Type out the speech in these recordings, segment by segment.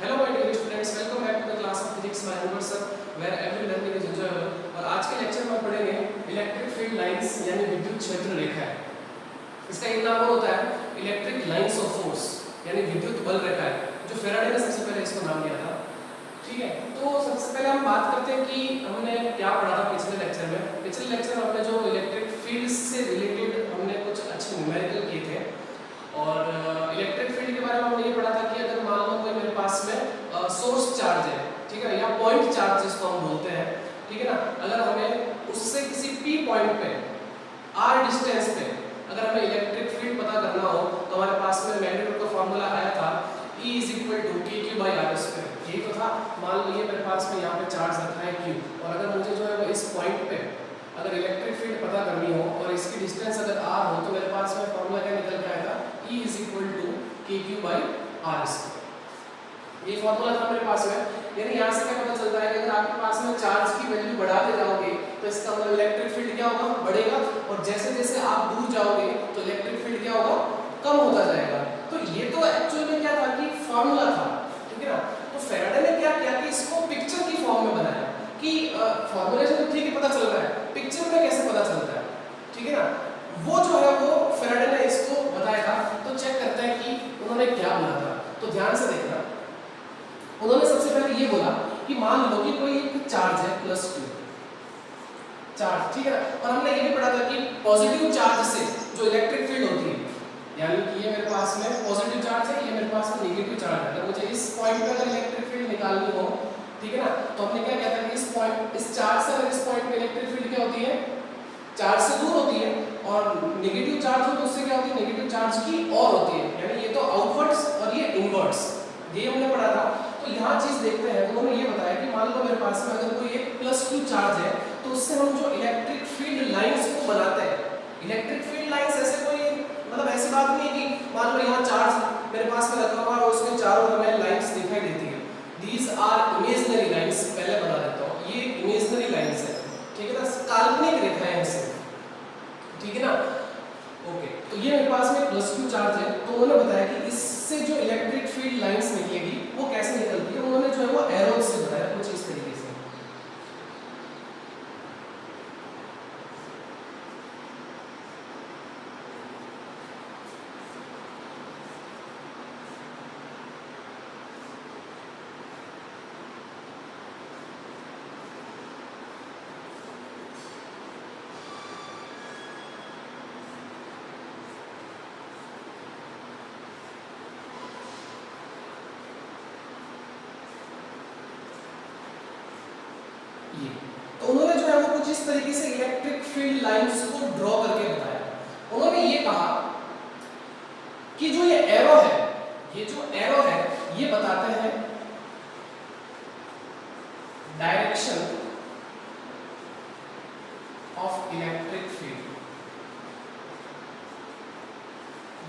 Hello my dear students, welcome back to the class of physics by Anwar sir, where every learning is enjoyable. और आज के lecture में पढ़ेंगे electric field lines यानी विद्युत क्षेत्र रेखाएं। इसका एक नाम और होता है इलेक्ट्रिक लाइंस ऑफ फोर्स यानी विद्युत बल रेखाएं, जो फेराडे ने सबसे पहले इसको नाम दिया था। ठीक है, तो सबसे पहले हम बात करते हैं कि हमने क्या पढ़ा था पिछले लेक्चर में। पिछले लेक्चर में हमने जो इलेक्ट्रिक फील्ड से रिलेटेड हमने कुछ अच्छे न्यूमेरिकल किए थे और इलेक्ट्रिक फील्ड के बारे में हमने ये पढ़ा था कि अगर मान लो कोई मेरे पास में सोर्स चार्ज है, ठीक है, या पॉइंट चार्ज जिसको हम बोलते हैं, ठीक है ना, अगर हमें उससे किसी पी पॉइंट पे आर डिस्टेंस पे अगर हमें इलेक्ट्रिक फील्ड पता करना हो तो हमारे पास में मैग्नीट्यूड का फॉर्मूला आया था E = kq/r²। यही तो था। मान लीजिए मेरे पास में यहाँ पे चार्ज रखा है q और अगर मुझे जो है वो इस पॉइंट पे अगर इलेक्ट्रिक फील्ड पता करनी हो और इसकी डिस्टेंस अगर r हो तो मेरे पास में फॉर्मूला क्या निकल के आएगा E = kq/r²। ये फॉर्मूला था मेरे पास में। यानी यहाँ से क्या पता चलता है कि अगर आपके पास में चार्ज की वैल्यू बढ़ाते जाओगे तो इसका मतलब इलेक्ट्रिक फील्ड क्या होगा, बढ़ेगा, और जैसे जैसे आप दूर जाओगे तो इलेक्ट्रिक फील्ड क्या होगा, कम होता जाएगा। तो ये तो एक्चुअली में क्या था कि फॉर्मूला था, ठीक है ना। तो फैराडे ने क्या किया कि इसको पिक्चर की फॉर्म में बनाया कि फॉर्मूले से तो ठीक है पता चल रहा है, पिक्चर में कैसे पता चलता है, ठीक है ना। वो जो है वो फैराडे ने इसको बताया था। तो चेक करते हैं कि उन्होंने क्या बोला था। तो ध्यान से देखना, उन्होंने सबसे पहले ये बोला कि मान लो कि कोई एक चार्ज है +2 चार्ज, ठीक है ना। और हमने ये भी पढ़ा था कि पॉजिटिव चार्ज से जो इलेक्ट्रिक फील्ड होती है, यानी कि ये मेरे पास में पॉजिटिव चार्ज है, ये मेरे पास में नेगेटिव चार्ज है। अगर मुझे इस पॉइंट पे अगर इलेक्ट्रिक फील्ड निकालनी हो, ठीक है ना, तो हमने क्या किया था कि इस पॉइंट, इस चार्ज से अगर इस पॉइंट पे इलेक्ट्रिक फील्ड क्या होती है, चार्ज से दूर होती है, और नेगेटिव चार्ज हो तो उससे क्या होती है, नेगेटिव चार्ज की और होती है। यानी ये तो आउटवर्ड्स और ये इनवर्ड्स, ये हमने पढ़ा था। तो यहाँ चीज देखते हैं, उन्होंने ये बताया कि मान लो मेरे पास में अगर कोई एक +2 चार्ज है तो उससे हम जो इलेक्ट्रिक फील्ड लाइंस को बनाते हैं, इलेक्ट्रिक फील्ड लाइंस ऐसे कोई मतलब ऐसी बात नहीं है कि मान लो यहाँ चार्ज मेरे पास में रखा हुआ है और उसके चारों तरफ लाइंस दिखाई देती है। दीज आर इमेजिनरी लाइंस, पहले बता देता हूँ, ये इमेजिनरी लाइंस है, ठीक है ना, काल्पनिक रेखाएं हैं सिर्फ, ठीक है ना। ओके, तो ये मेरे पास में +2 चार्ज है। तो उन्होंने बताया कि इससे जो इलेक्ट्रिक फील्ड लाइंस निकलेगी वो कैसे निकलती है। उन्होंने जो है वो एरोज से बताया कुछ इस तरीके से। तो उन्होंने जो है वो कुछ इस तरीके से इलेक्ट्रिक फील्ड लाइंस को ड्रॉ करके बताया। उन्होंने ये कहा कि जो ये एरो है, ये जो एरो है ये बताते हैं डायरेक्शन ऑफ इलेक्ट्रिक फील्ड,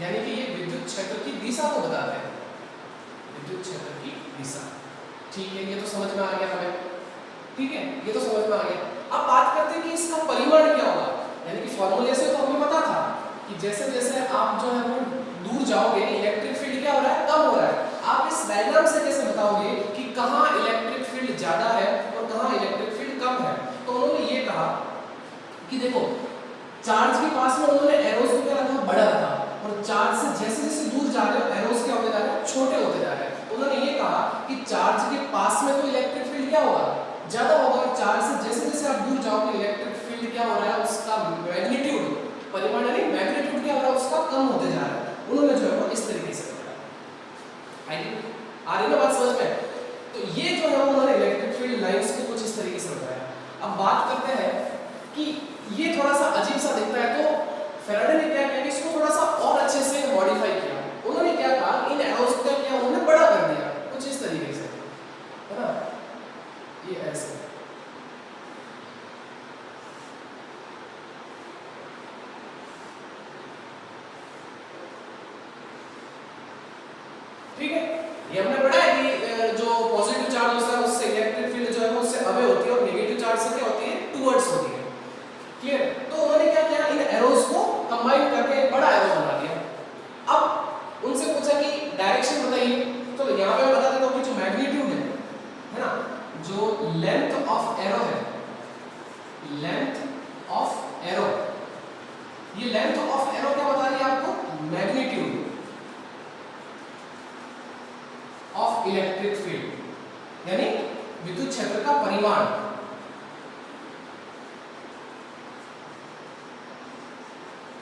यानी कि ये विद्युत क्षेत्र की दिशा को बताते हैं, विद्युत क्षेत्र की दिशा। ठीक है, ये तो समझ में आ गया हमें, ठीक है, ये तो समझ में आ गया। अब बात करते हैं कि इसका परिमाण क्या होगा। यानी कि फॉर्मूले से तो हमें पता था कि जैसे जैसे आप जो है वो दूर जाओगे इलेक्ट्रिक फील्ड क्या हो रहा है, कम हो रहा है। आप इस डायग्राम से कैसे बताओगे कि कहाँ इलेक्ट्रिक फील्ड ज्यादा है और कहाँ इलेक्ट्रिक फील्ड कम है। तो उन्होंने ये कहा कि देखो चार्ज के पास में उन्होंने एरोस को क्या रखा, बड़ा रखा, और चार्ज से जैसे जैसे दूर जा रहे हो एरोस क्या होते जा रहे हैं, छोटे होते जा रहे हैं। उन्होंने ये कहा कि चार्ज के पास में तो इलेक्ट्रिक फील्ड क्या होगा, ज्यादा होगा, और चार्ज से जैसे जैसे आप दूर जाओगे इलेक्ट्रिक फील्ड क्या हो रहा है, उसका मैग्नीट्यूड, परिमाण यानी मैग्नीट्यूड क्या हो रहा है, उसका कम होते जा रहा है। उन्होंने जो है वो इस तरीके से बताया। आ रही ना बात समझ में। तो ये जो है उन्होंने इलेक्ट्रिक फील्ड लाइंस को कुछ इस तरीके से बताया। अब बात करते हैं कि ये थोड़ा सा अजीब सा दिखता है, तो फैराडे ने क्या किया कि इसको थोड़ा सा और अच्छे से मॉडिफाई किया। उन्होंने क्या कहा, इन एरोस को क्या उन्होंने बड़ा कर दिया कुछ इस तरीके से, है ना, ये ऐसे। ठीक है, ये हमने पढ़ा है कि जो पॉजिटिव चार्ज होता है उससे इलेक्ट्रिक फील्ड जो है वो उससे अवे होती है और नेगेटिव चार्ज से क्या होती है, टुवर्ड्स होती है। क्लियर। तो उन्होंने क्या किया, इन एरोस को कंबाइन करके एक बड़ा एरो बना दिया। अब उनसे पूछा कि डायरेक्शन बताइए, तो यहाँ पे मैं बता देता हूँ कि जो मैग्नीट्यूड है ना, जो लेंथ ऑफ एरो है, लेंथ ऑफ एरो, ये लेंथ ऑफ एरो क्या बता रही है आपको, मैग्नीट्यूड ऑफ इलेक्ट्रिक फील्ड, यानी विद्युत क्षेत्र का परिमाण।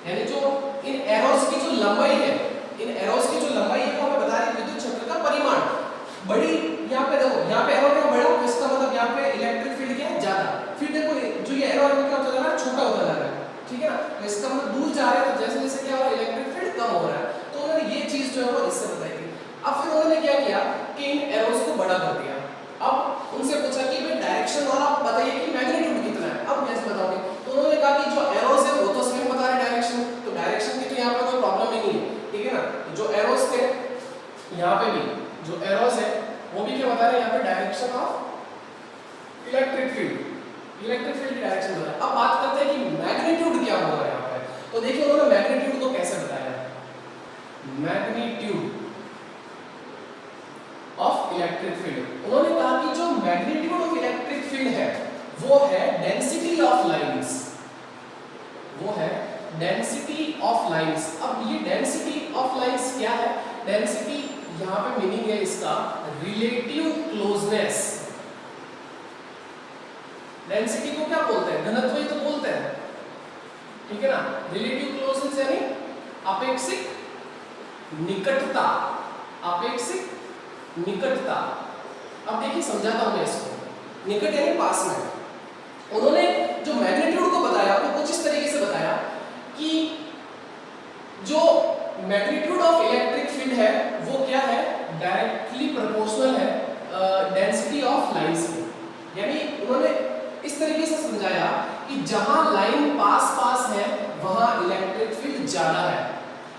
यानी जो इन एरोस की जो लंबाई है, इन एरोस की जो लंबाई है वो हमें बता रही है विद्युत क्षेत्र का परिमाण। बड़ी यहाँ पे देखो, यहाँ पे एरो क्या बड़ा, तो इसका मतलब यहाँ पे इलेक्ट्रिक फील्ड क्या है, ज्यादा। फिर देखो जो ये एरो है क्या होता जा रहा है, छोटा होता जा रहा है, ठीक है ना, तो इसका मतलब दूर जा रहा है, तो जैसे जैसे क्या हो रहा है, इलेक्ट्रिक फील्ड कम हो रहा है। तो उन्होंने ये चीज जो है वो इससे बताई थी। अब फिर उन्होंने क्या किया कि इन एरोस को बड़ा कर दिया। अब उनसे पूछा कि भाई डायरेक्शन और आप बताइए कि मैग्नीट्यूड कितना है, अब कैसे बताओगे, तो उन्होंने कहा कि जो एरोस है वो तो सेम बता रहे डायरेक्शन, तो डायरेक्शन की तो यहाँ पे कोई प्रॉब्लम ही नहीं है, ठीक है ना। तो जो एरोस थे यहाँ पे भी जो एरोस है वो भी क्या बता रहे हैं, यहाँ पे direction of electric field, electric field की डायरेक्शन बता रहे हैं। अब बात करते हैं कि मैग्नीट्यूड क्या होगा यहाँ पे। तो देखिए उन्होंने मैग्नीट्यूड को कैसे बताया, मैग्नीट्यूड ऑफ इलेक्ट्रिक फील्ड। उन्होंने कहा कि जो मैग्नीट्यूड ऑफ इलेक्ट्रिक फील्ड है वो है डेंसिटी ऑफ लाइंस, वो है डेंसिटी ऑफ लाइंस। अब ये डेंसिटी ऑफ लाइंस क्या है, डेंसिटी यहाँ पे मीनिंग है इसका रिलेटिव क्लोजनेस। डेंसिटी को क्या बोलते हैं, घनत्व ही तो बोलते हैं, ठीक है ना। रिलेटिव क्लोजनेस यानी अपेक्षिक निकटता, अपेक्षिक निकटता। अब देखिए समझाता हूं मैं इसको, निकट यानी पास में। उन्होंने जो मैग्नीट्यूड को बताया वो कुछ इस तरीके से बताया कि जो मैग्नीट्यूड ऑफ इलेक्ट्रिक फील्ड है वो क्या है, डायरेक्टली प्रोपोर्शनल है डेंसिटी ऑफ लाइंस की। यानी उन्होंने इस तरीके से समझाया कि जहां लाइन पास पास है वहां इलेक्ट्रिक फील्ड ज्यादा है,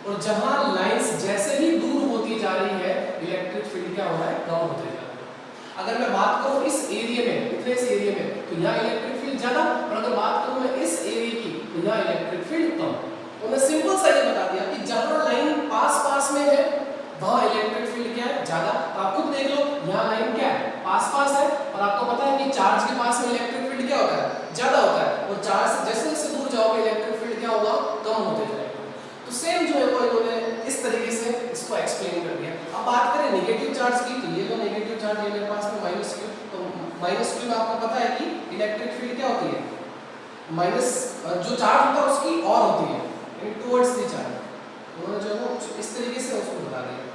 और जहां लाइंस जैसे ही दूर होती जा रही है इलेक्ट्रिक फील्ड क्या हो रहा है, कम होते जा रहा है। अगर मैं बात करूं इस एरिया में, इतने इस एरिया में, तो यहाँ इलेक्ट्रिक फील्ड ज्यादा, और अगर बात करूं मैं इस एरिया की तो यहाँ इलेक्ट्रिक फील्ड कम। उन्होंने सिंपल सा ये बता दिया कि जहां लाइन पास पास में है वहां इलेक्ट्रिक फील्ड क्या है, ज्यादा। तो आप खुद देख लो, यहाँ लाइन क्या है, पास पास है, और आपको पता है कि चार्ज के पास में इलेक्ट्रिक फील्ड क्या होता है, ज्यादा होता है, और चार्ज से जैसे जैसे दूर जाओगे इलेक्ट्रिक फील्ड क्या होगा, कम होते जाएगा। तो सेम जो है वो इन्होंने इस तरीके से इसको एक्सप्लेन कर दिया। अब बात करें नेगेटिव चार्ज की, तो ये जो नेगेटिव चार्ज है मेरे पास में माइनस क्यू, तो माइनस क्यू में आपको पता है कि इलेक्ट्रिक फील्ड क्या होती है, माइनस जो चार्ज होता है उसकी और होती है, यानी टुवर्ड्स द चार्ज। उन्होंने जो है इस तरीके से उसको बता दिया।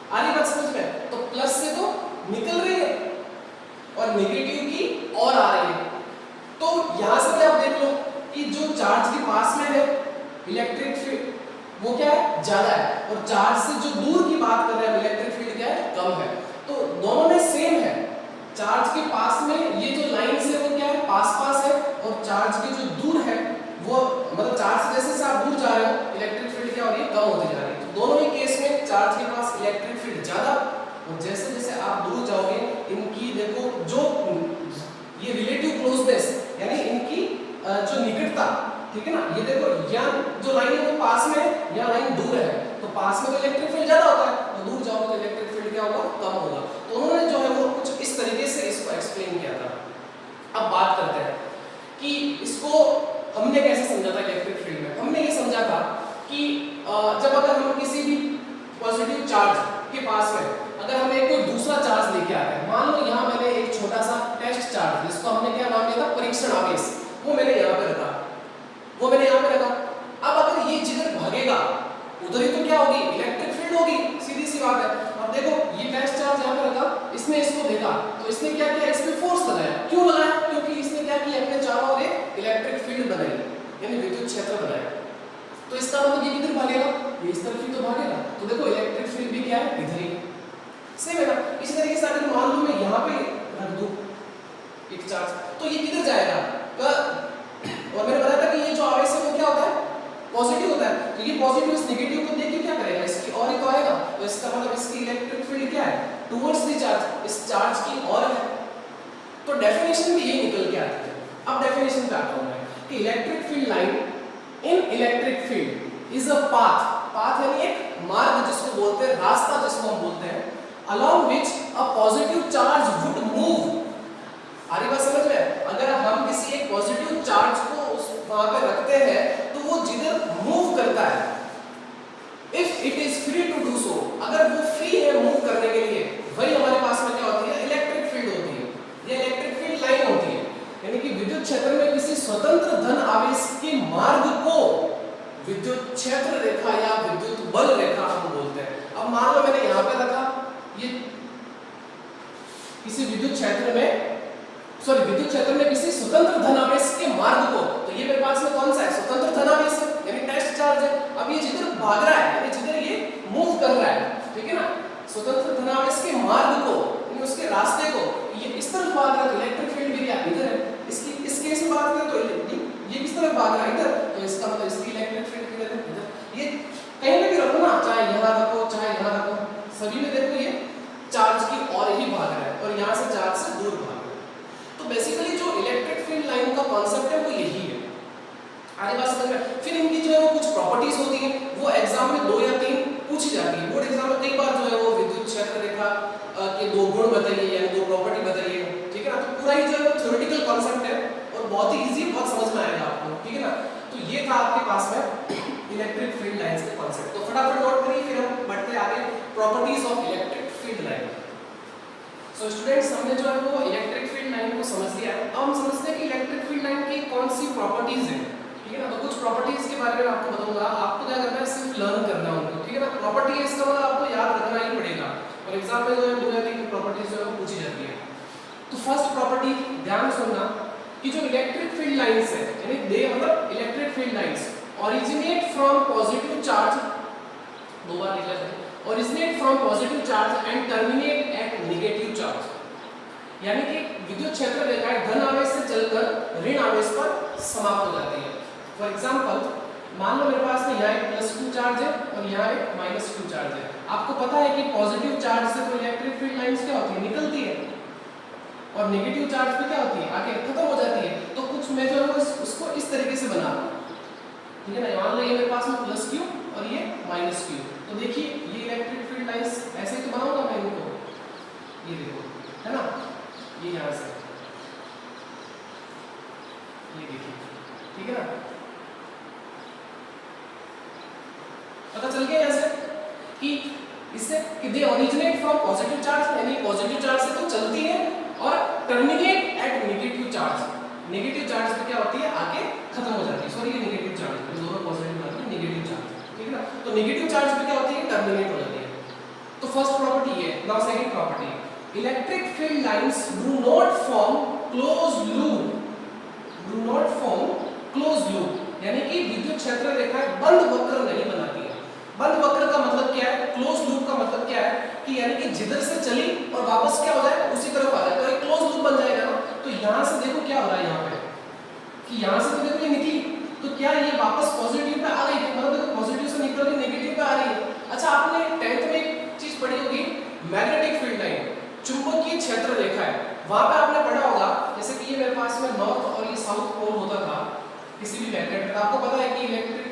आ रही बात समझ में? तो प्लस से तो निकल रही है और नेगेटिव की और आ रही है। तो यहां से भी आप देख लो कि जो चार्ज के पास में है इलेक्ट्रिक फील्ड वो क्या है, ज्यादा है, और चार्ज से जो दूर की बात कर रहे हैं इलेक्ट्रिक फील्ड क्या है, कम है। तो दोनों में सेम है, चार्ज के पास में ये जो लाइन है वो क्या है, पास पास है, और चार्ज के जो दूर है वो मतलब चार्ज से जैसे जैसे आप दूर जा रहे हो इलेक्ट्रिक फील्ड क्या हो रही है, कम होती जा रही है। तो दोनों ही केस में चार्ज के पास इलेक्ट्रिक फील्ड ज्यादा, और जैसे जैसे आप दूर जाओगे इनकी देखो जो ये रिलेटिव क्लोजनेस यानी इनकी जो निकटता, ठीक है ना, ये देखो यहाँ जो लाइन है वो पास में है, यहाँ लाइन दूर है, तो पास में तो इलेक्ट्रिक फील्ड ज्यादा होता है, और दूर जाओगे तो इलेक्ट्रिक फील्ड क्या होगा, कम होगा। तो उन्होंने जो है वो कुछ इस तरीके से इसको एक्सप्लेन किया था। अब बात करते हैं कि इसको हमने कैसे समझा था इलेक्ट्रिक फील्ड में। हमने ये समझा था कि जब अगर हम किसी भी पॉजिटिव चार्ज के पास में अगर हम एक कोई दूसरा चार्ज लेके आते हैं, मान लो यहाँ मैंने एक छोटा सा टेस्ट चार्ज जिसको हमने क्या नाम दिया था, परीक्षण आवेश, वो मैंने यहाँ पे रखा, वो मैंने यहाँ पे रखा। अब अगर ये जिधर भागेगा उधर ही तो क्या होगी, इलेक्ट्रिक फील्ड होगी, सीधी सी बात है। अब देखो ये टेस्ट चार्ज यहाँ पे रखा, इसने इसको देखा, तो इसने क्या किया, इस पे फोर्स लगाया। क्यों लगाया, क्योंकि इसने क्या किया, अपने चारों ओर एक इलेक्ट्रिक फील्ड बनाई, यानी विद्युत क्षेत्र बनाया। तो इसका मतलब ये किधर भागेगा, ये इस तरफ ही तो भागेगा। तो देखो इलेक्ट्रिक फील्ड भी क्या है, इधर ही सेम है ना। इसी तरीके से अगर मान लो मैं यहाँ पे रख दूं एक चार्ज, तो ये किधर जाएगा, और मैंने बताया था कि ये जो आवेश है वो क्या होता है, पॉजिटिव होता है। तो ये पॉजिटिव इस नेगेटिव को देख के क्या करेगा, इसकी और ही तो आएगा। तो इसका मतलब इसकी इलेक्ट्रिक फील्ड क्या है, टुवर्ड्स द चार्ज, इस चार्ज की और है। तो डेफिनेशन भी यही निकल के आती है। अब डेफिनेशन पे आता हूं मैं कि electric field line in electric field is a path, path यानी एक मार्ग जिसको बोलते हैं, रास्ता जिसको हम बोलते हैं, along which a positive charge would move। आ रही बात समझ में? अगर हम किसी एक पॉजिटिव चार्ज को उस वहां पे रखते हैं तो वो जिधर मूव करता है, if it is free to do so, अगर वो फ्री है मूव करने के लिए, वही हमारे पास में क्या होती है, इलेक्ट्रिक फील्ड होती है, ये इलेक्ट्रिक फील्ड लाइन होती है। यानी कि विद्युत क्षेत्र में किसी स्वतंत्र धन आवेश के मार्ग को विद्युत क्षेत्र रेखा या विद्युत बल रेखा हम बोलते हैं। अब मान लो मैंने यहां पे रखा, ये किसी विद्युत क्षेत्र में किसी स्वतंत्र धनावेश के मार्ग को, तो ये मेरे पास में कौन सा है, स्वतंत्र धनावेश है, यानी टेस्ट चार्ज है। अब ये जिधर भाग रहा है, यानी जिधर ये मूव कर रहा है, ठीक है ना, स्वतंत्र धनावेश के मार्ग को, यानी उसके रास्ते को, ये इस तरफ भाग रहा है, इलेक्ट्रिक फील्ड एरिया इधर है। इस केस में बात करें तो ये किस तरफ भाग रहा है, इधर, तो इसका मतलब इसकी इलेक्ट्रिक फील्ड किधर है, इधर। ये कहीं पे भी रखो ना, चाहे यहां रखो चाहे यहां रखो, सभी में देखो ये चार्ज की ओर ही भाग रहा है और यहां से चार्ज से दूर भाग रहा है। तो बेसिकली जो इलेक्ट्रिक फील्ड लाइन का कांसेप्ट है वो यही है। आगे बात समझ में? फिर इनकी जो है वो कुछ प्रॉपर्टीज होती हैं, वो एग्जाम में 2 या 3 पूछी जाती है। बोर्ड एग्जाम में कई बार जो है वो विद्युत क्षेत्र रेखा के 2 गुण बताइए या 2 प्रॉपर्टी बताइए, ठीक है ना। तो पूरा ही जो है वो थ्योरेटिकल कांसेप्ट है और बहुत ही इजी, बहुत समझ में आएगा आपको, ठीक है ना। तो ये था आपके पास में इलेक्ट्रिक फील्ड लाइंस का कांसेप्ट। तो फटाफट नोट करिए, फिर हम बढ़ते आगे properties of electric field line. So students, हमने जो है वो इलेक्ट्रिक फील्ड लाइन को समझ लिया है। अब हम समझते हैं कि इलेक्ट्रिक फील्ड लाइन की कौन सी प्रॉपर्टीज हैं, ठीक है ना। तो कुछ प्रॉपर्टीज के बारे में आपको बताऊंगा, आपको क्या करना है, सिर्फ लर्न करना है उनको, ठीक है ना। प्रॉपर्टी है इसका मतलब आपको याद रखना ही पड़ेगा और एग्जाम में जो है 2 या 3 प्रॉपर्टीज जो है वो पूछी जाती है। तो फर्स्ट प्रॉपर्टी ध्यान सुनना कि जो इलेक्ट्रिक फील्ड लाइंस है, यानी दे मतलब electric field lines originate from positive charge, 2 बार लिखा जाए, originate from positive charge and terminate at negative charge। यानी कि विद्युत क्षेत्र रेखाएं धन आवेश से चलकर ऋण आवेश पर समाप्त हो जाती है। फॉर एग्जांपल, मान लो मेरे पास में यहाँ एक +2 चार्ज है और यहाँ एक -2 चार्ज है। आपको पता है कि पॉजिटिव चार्ज से तो इलेक्ट्रिक फील्ड लाइंस क्या होती है, निकलती है, और नेगेटिव चार्ज पे क्या होती है, आगे खत्म हो जाती है। तो कुछ मैं जो है उसको इस तरीके से बना रहा हूँ, ठीक है ना। मान लो ये मेरे पास में +q और ये -q, तो देखिए ये इलेक्ट्रिक फील्ड लाइंस ऐसे तो बनाऊंगा मैं इनको, ये देखो, है ना, ये यहाँ से, ये देखिए, ठीक है ना। पता चल गया यहाँ से कि इससे कि they originate from positive charge, यानी पॉजिटिव चार्ज से तो चलती है और terminate at negative charge, negative charge पे क्या होती है, आगे खत्म हो जाती है। सॉरी, ये नेगेटिव चार्ज, दोनों पॉजिटिव बात है, नेगेटिव चार्ज, ठीक है ना। तो नेगेटिव चार्ज पे क्या होती है, टर्मिनेट हो जाती है। तो फर्स्ट प्रॉपर्टी है। Now second property, electric field lines do not form closed loop, do not form closed loop, यानी कि विद्युत क्षेत्र रेखाएं बंद वक्र नहीं बनाती है। बंद वक्र का मतलब क्या है, क्लोज्ड लूप का मतलब क्या है कि यानी कि जिधर से चली और वापस क्या हो जाए, उसी तरफ आ जाए, तो एक क्लोज्ड लूप बन जाएगा ना। तो यहां से देखो क्या हो रहा है यहाँ पे, कि यहां से तो देखो ये निकली, तो क्या ये वापस पॉजिटिव पे आ गई, मतलब देखो पॉजिटिव से निकल के नेगेटिव पे आ रही है। अच्छा, आपने 10th में एक चीज पढ़ी होगी, मैग्नेटिक फील्ड लाइन, चुंबकीय क्षेत्र रेखा है, वहां पे आपने पढ़ा होगा, जैसे कि ये मेरे पास में नॉर्थ और ये साउथ पोल होता था किसी भी मैग्नेट का। आपको पता है कि इलेक्ट्रिक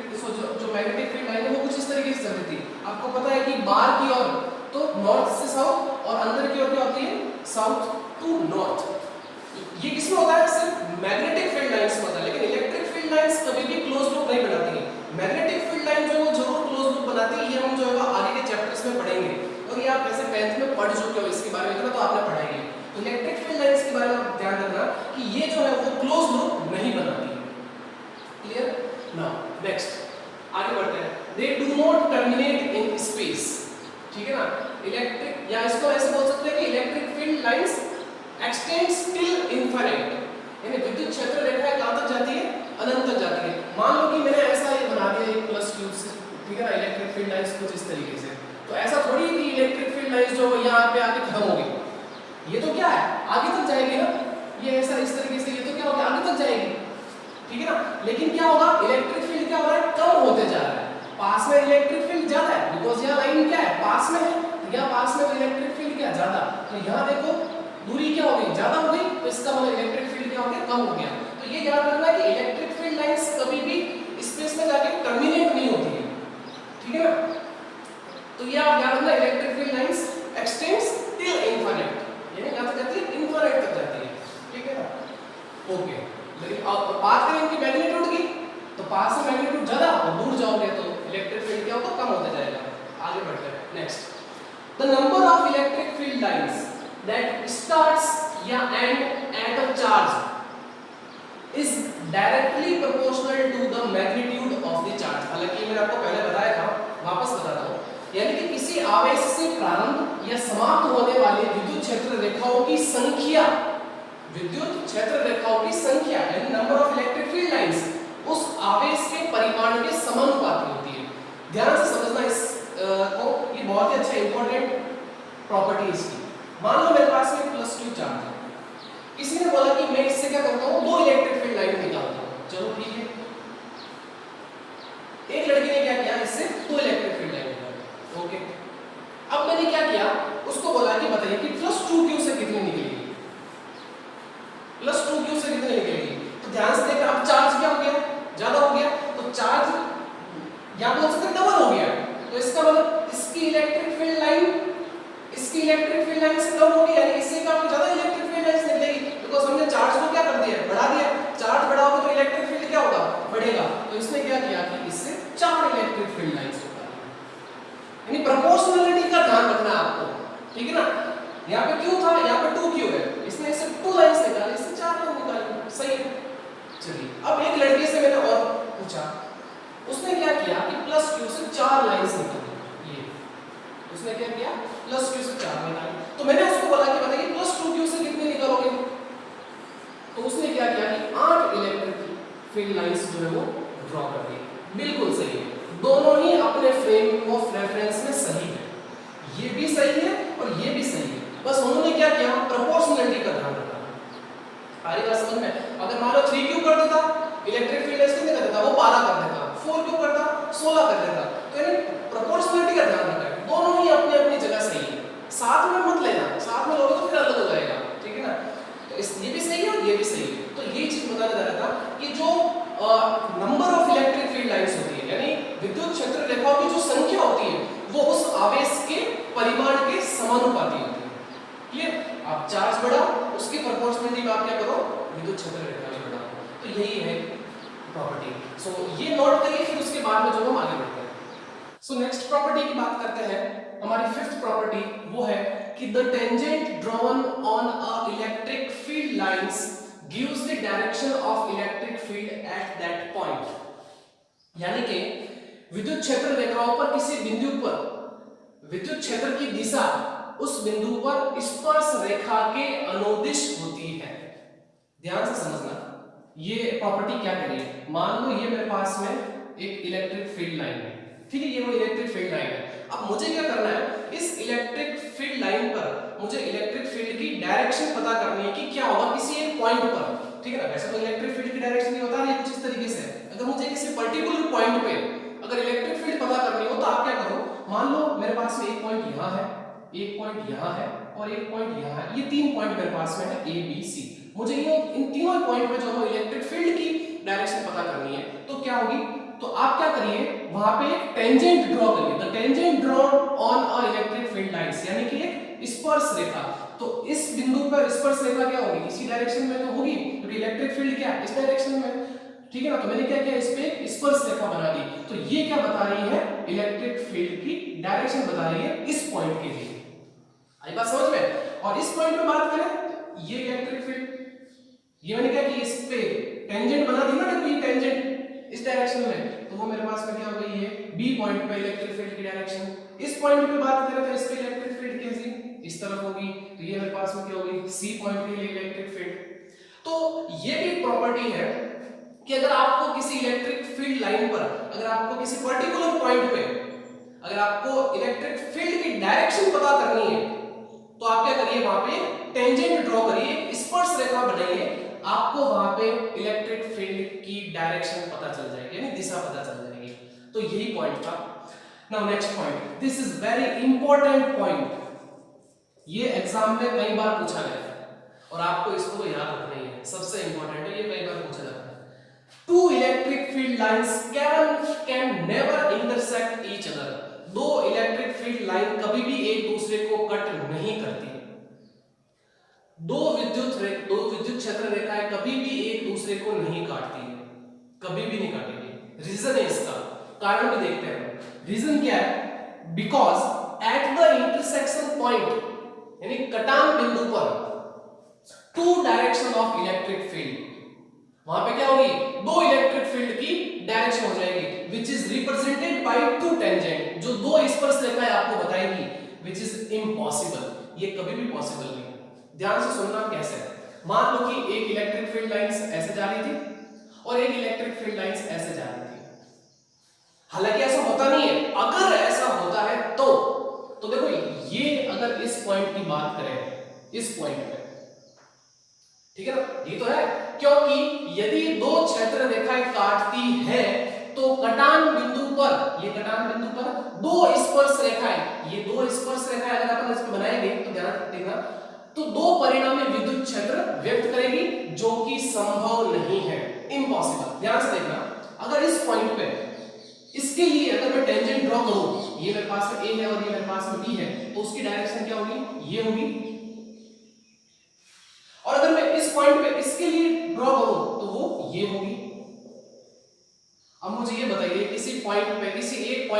जो मैग्नेटिक फील्ड लाइन है वो कुछ इस तरीके से चलती थी। आपको पता है कि बाहर की ओर तो नॉर्थ से साउथ और अंदर की ओर क्या होती है, साउथ टू नॉर्थ। ये किसमें होता है, सिर्फ मैग्नेटिक फील्ड लाइंस में होता है, लेकिन इलेक्ट्रिक फील्ड लाइंस कभी भी क्लोज लूप नहीं बनाती है। मैग्नेटिक फील्ड लाइन जो है वो जरूर क्लोज लूप बनाती है, ये हम जो है आगे के चैप्टर्स में पढ़ेंगे, और ये आप वैसे 10th में पढ़ चुके हो इसके बारे में, इतना तो आपने पढ़ा ही है। तो इलेक्ट्रिक फील्ड लाइंस के बारे में आप ध्यान रखना कि ये जो है वो क्लोज लूप नहीं बनाती है। क्लियर? नाउ नेक्स्ट आगे बढ़ते हैं, they do not terminate in space, ठीक है ना। इलेक्ट्रिक, या इसको ऐसे बोल सकते हैं कि electric field lines x tends till infinite, यानी विद्युत क्षेत्र रेखाएं कहां तक जाती है, अनंत तक जाती है। मान लो कि मैंने ऐसा ये बना दिया एक +q से, ठीक है ना, इलेक्ट्रिक फील्ड लाइंस कुछ इस तरीके से, तो ऐसा थोड़ी कि इलेक्ट्रिक फील्ड लाइंस जो यहाँ पे आके खत्म हो गई, ये तो क्या है, आगे तक जाएगी ना, ये ऐसा इस तरीके से, ये तो क्या होगा, आगे तक जाएगी, ठीक है ना। लेकिन क्या होगा, इलेक्ट्रिक फील्ड क्या हो रहा है, कम होते जा रहा है। पास में इलेक्ट्रिक फील्ड ज्यादा है, बिकॉज यहाँ लाइन क्या है, पास में है, तो यहाँ पास में इलेक्ट्रिक फील्ड क्या ज्यादा, तो यहाँ देखो दूरी क्या हो गई, ज्यादा हो गई, तो इसका मतलब इलेक्ट्रिक फील्ड क्या हो गया, कम हो गया। तो ये याद रखना कि इलेक्ट्रिक फील्ड लाइंस कभी भी स्पेस में जाके टर्मिनेट नहीं होती है, ठीक है ना। तो ये आप याद रखना, electric field lines x tends till infinite, यानी यहां तक जाती है इनफिनिट तक जाती है, ठीक है ना। ओके, लेकिन अब बात करें इनकी मैग्नीट्यूड की, तो पास से मैग्नीट्यूड ज्यादा और दूर जाओगे तो इलेक्ट्रिक फील्ड क्या होगा, कम होता जाएगा। आगे बढ़ते हैं next, the number of electric field lines that starts या end at a charge is directly proportional to the magnitude of the charge. हालांकि मैंने आपको पहले बताया था, वापस बताता हूं, यानी कि किसी आवेश से प्रारंभ या समाप्त होने वाली विद्युत क्षेत्र रेखाओं की संख्या, विद्युत क्षेत्र रेखाओं की संख्या यानी number of electric field lines उस आवेश के परिमाण के समानुपाती होती है। ध्यान से समझना इस को, ये बहुत ही अच्छा इंपॉर्टेंट प्रॉपर्टी है इसकी। मान लो मेरे पास में +2 चार्ज है, किसी ने बोला कि मैं इससे क्या करता हूं, 2 इलेक्ट्रिक फील्ड लाइन निकालता हूं। चलो ठीक है, एक लड़के ने क्या किया, इससे 2 इलेक्ट्रिक फील्ड लाइन निकाली। ओके, अब मैंने क्या किया, उसको बोला कि बताइए कि +2q से कितनी निकलेगी, +2q से कितनी निकलेगी। तो ध्यान से देखना, अब चार्ज क्या हो गया, ज्यादा हो गया, तो चार्ज या बोल सकते डबल हो गया। तो इसका मतलब इसकी इलेक्ट्रिक फील्ड लाइन इसकी इलेक्ट्रिक फील्ड लाइन से कम होगी, यानी इससे काफी ज्यादा इलेक्ट्रिक फील्ड लाइंस निकलेगी, बिकॉज़ हमने चार्ज को क्या कर दिया, बढ़ा दिया। चार्ज बढ़ा होगा तो इलेक्ट्रिक फील्ड क्या होगा, बढ़ेगा। तो इसने क्या किया कि इससे 4 इलेक्ट्रिक फील्ड लाइंस निकाली, यानी प्रोपोर्शनलिटी का ध्यान रखना है आपको, ठीक है ना। यहाँ पे q था, यहाँ पे 2q है, इसने इससे 2 लाइंस निकाली, इससे 4 लाइन निकाली, सही है। चलिए, अब एक लड़के से मैंने और पूछा, उसने क्या किया कि +q से 4 लाइंस निकाली, ये उसने क्या किया, +q से 4 निकाली। तो मैंने उसको बोला कि बताइए +2q से कितने निकालोगे, तो उसने क्या किया कि 8 इलेक्ट्रिक फील्ड लाइंस जो है वो ड्रॉ कर दी। बिल्कुल सही है, दोनों ही अपने फ्रेम ऑफ रेफरेंस में सही है, ये भी सही है और ये भी सही है, बस उन्होंने क्या किया, प्रोपोर्शनलिटी का ध्यान रखा। सारी बात समझ में। अगर मान लो 3q कर देता, इलेक्ट्रिक फील्ड लाइंस कितने कर देता, वो 12 कर देता, 4q करता 16 कर देता। तो यानी प्रोपोर्शनलिटी का ध्यान रखा है, दोनों ही अपनी अपनी जगह सही है, साथ में मत लेना, साथ में लोगे तो फिर अलग हो जाएगा, ठीक है ना। तो इस ये भी सही है और ये भी सही है। तो ये चीज बताने जा रहा था कि जो number of electric field lines होती है, यानी विद्युत क्षेत्र रेखाओं की जो संख्या होती है, वो उस आवेश के परिमाण के समानुपाती होती है। क्लियर। आप चार्ज बढ़ाओ, उसके प्रोपोर्शनलिटी में आप क्या करो, विद्युत क्षेत्र रेखा भी बढ़ाओ। तो यही है प्रॉपर्टी। सो ये नोट करिए, फिर उसके बाद में जो हम आगे बढ़ते हैं। सो नेक्स्ट प्रॉपर्टी की बात करते हैं। हमारी 5th प्रॉपर्टी वो है कि the tangent drawn on a electric field lines gives the direction of electric field at that point. यानी कि विद्युत क्षेत्र रेखाओं पर किसी बिंदु पर विद्युत क्षेत्र की दिशा उस बिंदु पर स्पर्श रेखा के अनुदिश होती है। ध्यान से समझना, ये प्रॉपर्टी क्या कह रही है। मान लो ये मेरे पास में एक इलेक्ट्रिक फील्ड लाइन है, ठीक है, ये वो इलेक्ट्रिक फील्ड लाइन है। अब मुझे क्या करना है, इस इलेक्ट्रिक फील्ड लाइन पर मुझे इलेक्ट्रिक फील्ड की डायरेक्शन पता करनी है कि क्या होगा किसी एक पॉइंट पर, ठीक है ना। वैसे तो इलेक्ट्रिक फील्ड की डायरेक्शन नहीं बता रही है कुछ इस तरीके से। अगर मुझे किसी पर्टिकुलर पॉइंट पे अगर इलेक्ट्रिक फील्ड पता करनी हो तो आप क्या करो, मान लो मेरे पास में एक पॉइंट यहाँ है, एक पॉइंट यहाँ है और एक पॉइंट यहाँ है, ये 3 पॉइंट मेरे पास में है A B C। मुझे इन तीनों पॉइंट पे जो है इलेक्ट्रिक फील्ड की डायरेक्शन पता करनी है, तो क्या होगी, तो आप क्या करिए, वहां पे एक टेंजेंट ड्रॉ करिए। The tangent drawn on a electric field lines, यानी कि एक स्पर्श रेखा। तो इस बिंदु पर स्पर्श रेखा क्या होगी, इसी डायरेक्शन में तो होगी, क्योंकि इलेक्ट्रिक फील्ड क्या इस डायरेक्शन में, ठीक है ना। तो मैंने क्या किया, इस पे एक स्पर्श रेखा बना दी। तो ये क्या बता रही है, इलेक्ट्रिक फील्ड की डायरेक्शन बता रही है इस पॉइंट के लिए। आई बात समझ में। और इस पॉइंट पे बात करें, ये इलेक्ट्रिक फील्ड, ये मैंने क्या किया, इस पे टेंजेंट बना दी ना, ये टेंजेंट इस डायरेक्शन में, तो वो मेरे पास में क्या हो गई है, बी पॉइंट पे इलेक्ट्रिक फील्ड की डायरेक्शन। इस पॉइंट पे बात करें तो इस पे इलेक्ट्रिक फील्ड कैसी इस तरफ होगी, तो ये मेरे पास में क्या होगी, सी पॉइंट के लिए इलेक्ट्रिक फील्ड। तो ये भी प्रॉपर्टी है कि अगर आपको किसी इलेक्ट्रिक फील्ड लाइन पर, अगर आपको किसी पर्टिकुलर पॉइंट पे अगर आपको इलेक्ट्रिक फील्ड की डायरेक्शन पता करनी है, तो आप क्या करिए, वहां पे टेंजेंट ड्रॉ करिए, स्पर्श रेखा बनाइए, आपको वहां पे इलेक्ट्रिक फील्ड की डायरेक्शन पता चल जाएगी, यानी दिशा पता चल जाएगी। तो यही पॉइंट था। Now next point, this is very important point, ये एग्जाम में कई बार पूछा गया है और आपको इसको याद रखना ही है, सबसे इंपॉर्टेंट है, ये कई बार पूछा जाता है। Two electric field lines can never intersect each other. दो इलेक्ट्रिक फील्ड लाइन कभी भी एक दूसरे को कट नहीं दो विद्युत क्षेत्र रेखाएं कभी भी एक दूसरे को नहीं काटती है, कभी भी नहीं काटेगी। रीजन है इसका, कारण भी देखते हैं। रीजन क्या है? Because at the intersection point यानी कटान बिंदु पर two direction of electric field, वहां पे क्या होगी? दो इलेक्ट्रिक फील्ड की डायरेक्शन हो जाएगी, which is represented by two tangent, जो दो स्पर्श रेखाएं आपको बताएंगी, विच इज इम्पॉसिबल, ये कभी भी पॉसिबल नहीं है। ध्यान से सुनना कैसे है। मान लो कि एक इलेक्ट्रिक फील्ड लाइंस ऐसे जा रही थी और एक इलेक्ट्रिक फील्ड लाइंस ऐसे जा रही थी। हालांकि ऐसा होता नहीं है, अगर ऐसा होता है तो देखो ये अगर इस पॉइंट की बात करें, इस पॉइंट पे, ठीक है ना, ये तो है, क्योंकि यदि दो क्षेत्र रेखाएं काटती है तो कटान बिंदु पर, ये कटान बिंदु पर दो स्पर्श रेखाएं, ये दो स्पर्श रेखाएं अगर अपन इस पे बनाएंगे तो ध्यान देना, तो दो परिणामी विद्युत क्षेत्र व्यक्त करेगी, जो कि संभव नहीं है, इम्पॉसिबल। ध्यान से देखना, अगर इस पॉइंट पे इसके लिए अगर मैं टेंजेंट ड्रॉ करूं, ये मेरे पास में ए है और ये मेरे पास में बी है, तो उसकी डायरेक्शन क्या होगी? ये होगी। और अगर मैं इस पॉइंट पे इसके लिए ड्रॉ करूं तो वो ये होगी। अब मुझे ये बताइए, किसी पॉइंट पे, किसी एक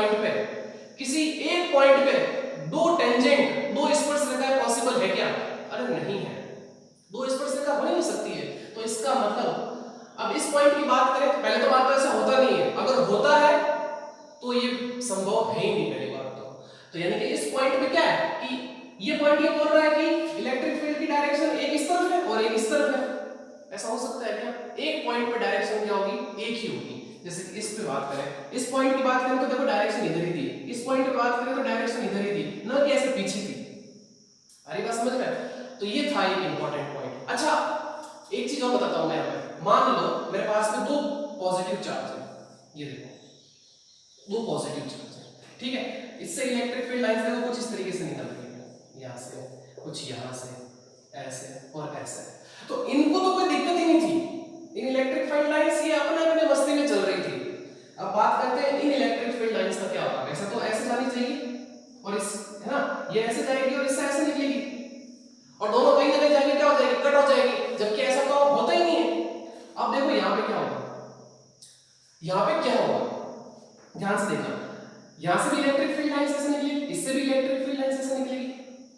पॉइंट पे दो टेंजेंट, दो स्पर्श रेखाएं पॉसिबल है क्या? अरे नहीं है, दो स्पर्श रेखा हो ही नहीं सकती है। तो इसका मतलब, अब इस पॉइंट की बात करें, पहले तो बात तो ऐसा होता नहीं है, अगर होता है तो ये संभव है ही नहीं, पहली बात तो यानी कि इस पॉइंट पे क्या है कि ये पॉइंट ये बोल रहा है कि इलेक्ट्रिक फील्ड की डायरेक्शन एक इस तरफ है और एक इस तरफ है। ऐसा हो सकता है क्या? एक पॉइंट पे डायरेक्शन क्या होगी? एक ही होगी। जैसे कि इस पे बात करें, इस पॉइंट की बात करें तो देखो डायरेक्शन इधर ही थी, इस पॉइंट पे बात करें तो डायरेक्शन इधर ही थी, ना कि ऐसे पीछे थी। अरे बात समझ में? तो ये था एक इंपॉर्टेंट पॉइंट। अच्छा, एक चीज और बताता हूं मैं यहाँ पे। मान लो मेरे पास में दो पॉजिटिव चार्ज है, ये देखो दो पॉजिटिव चार्ज है, ठीक है। इससे इलेक्ट्रिक फील्ड लाइंस देखो कुछ इस तरीके से निकल रही है, यहाँ से कुछ, यहाँ से ऐसे और ऐसे, तो इनको तो कोई दिक्कत ही नहीं थी। इन इलेक्ट्रिक फील्ड लाइंस ये अपने अपने मस्ती में चल रही थी। अब बात करते हैं इन इलेक्ट्रिक फील्ड लाइंस का क्या होगा। ऐसा तो ऐसे जानी चाहिए और इस, है ना, ये ऐसे जाएगी और इससे ऐसे निकलेगी, और दोनों कहीं जगह जाएंगे, क्या हो जाएगी? कट हो जाएगी, जबकि ऐसा तो होता ही नहीं है। अब देखो यहाँ पे क्या होगा, यहाँ पे क्या होगा, ध्यान से देखना, यहां से भी इलेक्ट्रिक फील्ड लाइंस ऐसे निकलेगी, इससे भी इलेक्ट्रिक फील्ड लाइंस ऐसे निकलेगी।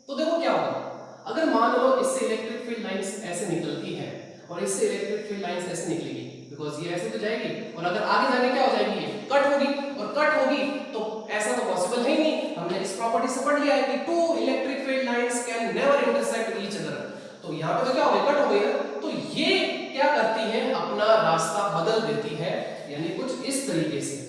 तो देखो क्या होगा, अगर मान लो इससे इलेक्ट्रिक फील्ड लाइंस ऐसे निकलती है और इससे इलेक्ट्रिक फील्ड लाइंस ऐसे निकलेगी, बिकॉज़ ये ऐसे तो जाएगी और अगर आगे जाके क्या हो जाएगी? ये कट होगी, और कट होगी तो ऐसा तो पॉसिबल है ही नहीं। हमने इस प्रॉपर्टी से पढ़ लिया है कि two electric field lines can never intersect each other. तो यहां पे तो क्या हो गया? कट हो गई ना। तो ये क्या करती है? अपना रास्ता बदल देती है, यानी कुछ इस तरीके से।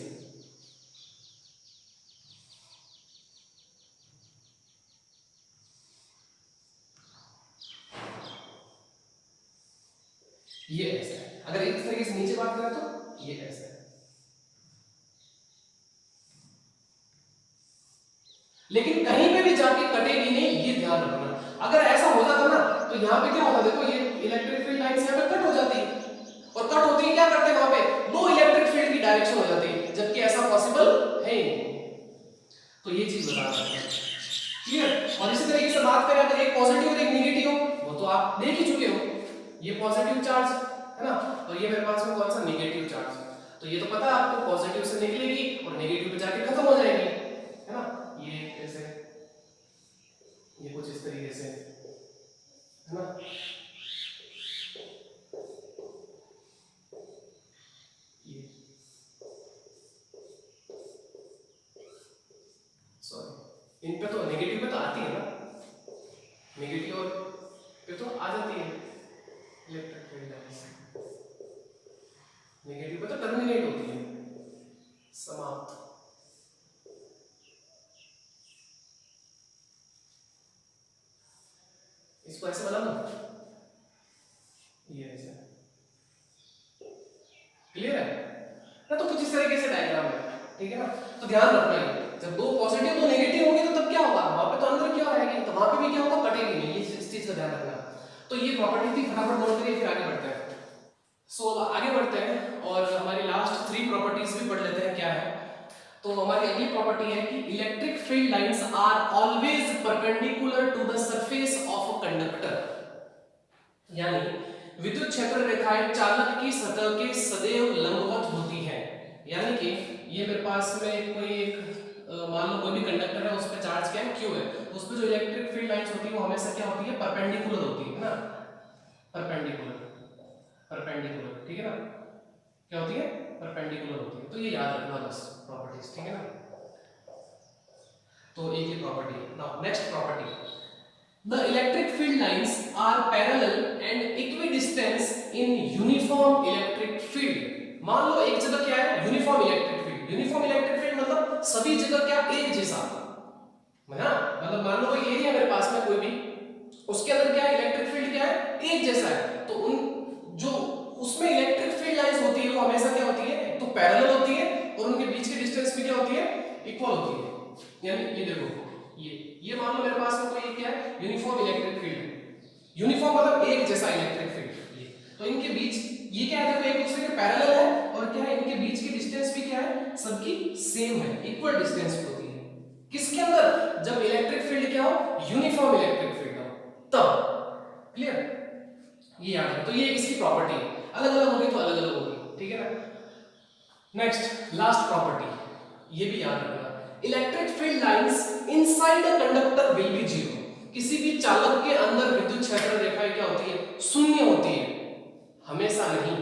ये ऐसा है, अगर इस तरीके से नीचे बात करें तो ये ऐसा है। लेकिन कहीं पे भी जाके कटेगी नहीं, ये ध्यान रखना। अगर ऐसा हो जाता ना तो यहाँ पे क्या होता, देखो ये इलेक्ट्रिक फील्ड लाइंस यहाँ पे कट हो जाती है, और कट होती है क्या करते हैं वहां पे? दो इलेक्ट्रिक फील्ड की डायरेक्शन हो जाती है, जबकि ऐसा पॉसिबल है ही नहीं। तो ये चीज बता रहा है, क्लियर। और इसी तरीके से बात करें, अगर एक पॉजिटिव और एक नेगेटिव हो, वो तो आप देख ही चुके हो, ये पॉजिटिव चार्ज है ना, और ये मेरे पास में कौन सा? Negative charge. तो ये तो पता है आपको, पॉजिटिव से निकलेगी और नेगेटिव पे जाके खत्म हो जाएगी, है ना। ये ऐसे, ये कुछ इस तरीके से, है ना। ये सॉरी, इन पे तो नेगेटिव पे तो आती है ना, नेगेटिव और पे तो आ जाती है इलेक्ट्रिक फील्ड लाइंस, नेगेटिव पे तो टर्मिनेट होती है, समाप्त। इसको ऐसे बना लो, ये ऐसे, क्लियर है ना। तो कुछ इस तरीके से डायग्राम है, ठीक है ना। तो ध्यान रखना है, जब दो पॉजिटिव दो नेगेटिव होंगे तो तब क्या होगा? वहां पे तो अंदर क्या रहेगी, तो वहां पे भी क्या होगा? कटेगी नहीं। ये इस चीज का ध्यान रखना। तो ये प्रॉपर्टी थी, फटाफट नोट करिए, फिर आगे बढ़ते हैं। सो आगे बढ़ते हैं और हमारी लास्ट 3 प्रॉपर्टीज भी पढ़ लेते हैं क्या है। तो हमारी अगली प्रॉपर्टी है कि electric field lines are always perpendicular to the surface of a conductor. यानी विद्युत क्षेत्र रेखाएं चालक की सतह के सदैव लंबवत होती है। यानी कि ये मेरे पास में कोई एक मान लो कोई भी कंडक्टर है, उस पे चार्ज क्या है, Q है, तो उस पे जो इलेक्ट्रिक फील्ड लाइंस होती है वो हमेशा क्या होती है, परपेंडिकुलर होती है ना, परपेंडिकुलर, परपेंडिकुलर, ठीक है ना, क्या होती है, परपेंडिकुलर होती है। तो ये याद रखना बस प्रॉपर्टीज, ठीक है ना। तो एक ही प्रॉपर्टी है। Now next property, the electric field lines are parallel and equidistant in uniform electric field। मान लो एक जगह क्या है, uniform electric field. Uniform electric field मतलब सभी जगह क्या एक जैसा है ना, मतलब मान लो कोई एरिया मेरे पास में कोई भी, उसके अंदर क्या है, इलेक्ट्रिक फील्ड क्या है, एक जैसा है। तो उन जो उसमें इलेक्ट्रिक फील्ड लाइंस होती है वो हमेशा क्या होती है, एक तो पैरेलल होती है और उनके बीच की डिस्टेंस भी क्या होती है, इक्वल होती है। यानी ये देखो, ये मान लो मेरे पास में कोई क्या है, यूनिफॉर्म इलेक्ट्रिक फील्ड है। यूनिफॉर्म मतलब एक जैसा इलेक्ट्रिक फील्ड। ये तो इनके बीच ये क्या है, देखो एक दूसरे के पैरेलल है और क्या है, इनके बीच की डिस्टेंस भी क्या है, सबकी सेम है, इक्वल डिस्टेंस होती है। किसके अंदर, जब इलेक्ट्रिक फील्ड क्या हो, यूनिफॉर्म इलेक्ट्रिक फील्ड हो, तब। क्लियर, ये याद है। तो ये इसकी प्रॉपर्टी है, अलग अलग होगी तो अलग अलग होगी, ठीक है ना। नेक्स्ट लास्ट प्रॉपर्टी, ये भी याद रखना, electric field lines inside a conductor will be zero. किसी भी चालक के अंदर विद्युत क्षेत्र रेखाएं क्या होती है, शून्य होती है, हमेशा नहीं,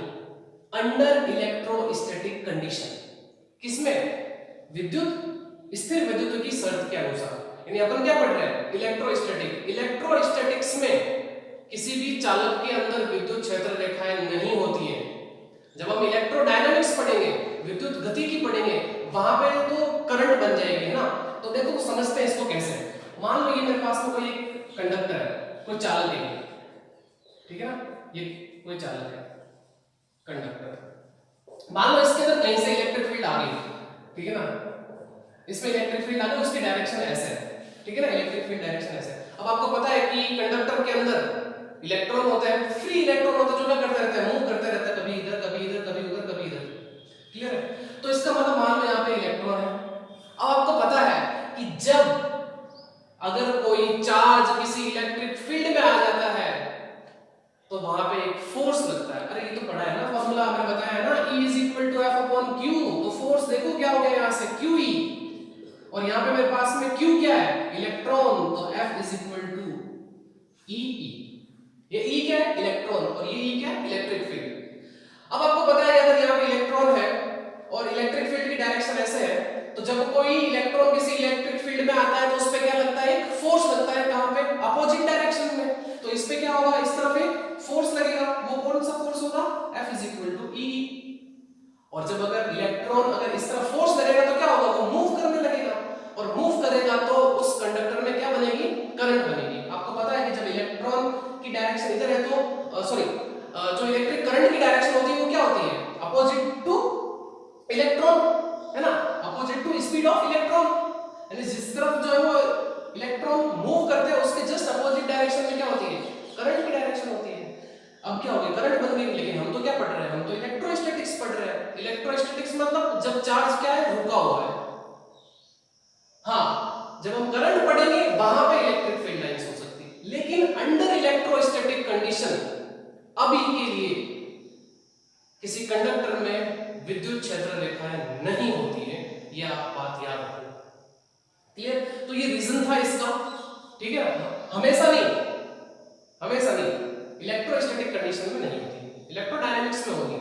अंडर इलेक्ट्रोस्टैटिक कंडीशन। किसमें, विद्युत स्थिर विद्युत की शर्त के अनुसार। यानी अपन क्या पढ़ रहे हैं, इलेक्ट्रोस्टैटिक। इलेक्ट्रोस्टैटिक्स में किसी भी चालक के अंदर विद्युत क्षेत्र रेखाएं नहीं होती है। जब हम इलेक्ट्रोडायनामिक्स पढ़ेंगे, विद्युत गति की पढ़ेंगे, वहां पे तो करंट बन जाएगी ना। तो देखो समझते हैं इसको कैसे। मान लो ये मेरे पास में कोई एक कंडक्टर है, कोई चालक है, ठीक है ना, ये कोई चालक है कंडक्टर। मान लो इसके अंदर कहीं से इलेक्ट्रिक फील्ड आ गई, ठीक है ना, इसमें इलेक्ट्रिक फील्ड आ गई, उसकी डायरेक्शन ऐसे है, ठीक है ना, इलेक्ट्रिक फील्ड डायरेक्शन ऐसे है। अब आपको पता है कि कंडक्टर के अंदर इलेक्ट्रॉन होते हैं, फ्री इलेक्ट्रॉन होते हैं, जो क्या करते रहते हैं, मूव करते रहते हैं, कभी इधर कभी इधर कभी उधर कभी इधर। क्लियर है। तो इसका मतलब मान लो यहाँ पे इलेक्ट्रॉन है। अब आपको पता है कि जब अगर कोई चार्ज किसी इलेक्ट्रिक फील्ड में आ जाता है तो वहां पे एक फोर्स लगता है। अरे ये तो पढ़ा है ना, फॉर्मूला हमने बताया है ना, E is equal to F upon Q। तो फोर्स देखो क्या हो गया यहाँ से, QE, और यहाँ पे मेरे पास में Q क्या है, इलेक्ट्रॉन, तो F is equal to EE। ये E क्या है, इलेक्ट्रॉन, और ये E क्या है, इलेक्ट्रिक फील्ड। अब आपको पता है अगर यहाँ पे इलेक्ट्रॉन है और इलेक्ट्रिक फील्ड की डायरेक्शन ऐसे है, तो जब कोई इलेक्ट्रॉन किसी इलेक्ट्रिक फील्ड में आता है तो उस पे क्या लगता है, एक फोर्स लगता है, कहां पे, अपोजिट डायरेक्शन में। तो इस पे क्या होगा, इस तरफ एक फोर्स लगेगा, वो कौन सा फोर्स होगा, F is equal to E। और जब अगर इलेक्ट्रॉन अगर इस तरफ फोर्स लगेगा तो क्या होगा, वो मूव करने लगेगा, और मूव करेगा तो उस कंडक्टर में क्या बनेगी, करंट बनेगी। आपको पता है कि जब इलेक्ट्रॉन की डायरेक्शन इधर है तो जो इलेक्ट्रिक करंट की डायरेक्शन होती है वो क्या होती है, अपोजिट टू इलेक्ट्रॉन, है ना, opposite to speed of electron. यानी जिस तरफ जो है वो इलेक्ट्रॉन मूव करते हैं उसके जस्ट अपोजिट डायरेक्शन में क्या होती है, करंट की डायरेक्शन होती है। अब क्या हो गया, करंट बन गई। लेकिन हम तो क्या पढ़ रहे हैं, हम तो इलेक्ट्रोस्टैटिक्स पढ़ रहे हैं। इलेक्ट्रोस्टैटिक्स मतलब जब चार्ज क्या है, रुका हुआ है। हाँ, जब हम करंट पढ़ेंगे वहां पे इलेक्ट्रिक फील्ड लाइंस हो सकती है, लेकिन अंडर इलेक्ट्रोस्टैटिक कंडीशन अभी के लिए किसी कंडक्टर में विद्युत क्षेत्र रेखाएं नहीं होती है। यह आप बात याद रखना। क्लियर। तो ये रीजन था इसका, ठीक है। हमेशा नहीं, हमेशा नहीं, इलेक्ट्रोस्टैटिक कंडीशन में नहीं होती, इलेक्ट्रोडायनेमिक्स में होगी।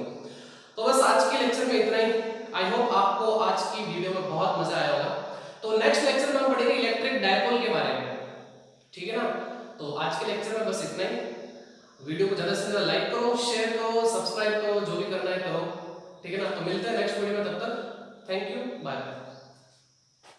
तो बस आज के लेक्चर में इतना ही। आई होप आपको आज की वीडियो में बहुत मजा आया होगा। तो नेक्स्ट लेक्चर में हम पढ़ेंगे इलेक्ट्रिक डायपोल के बारे में, ठीक है ना। तो आज के लेक्चर में बस इतना ही। वीडियो को ज्यादा से ज्यादा लाइक करो, शेयर करो, सब्सक्राइब करो, जो भी करना है करो, ठीक है ना। तो मिलते हैं नेक्स्ट वीडियो में, तब तक थैंक यू, बाय।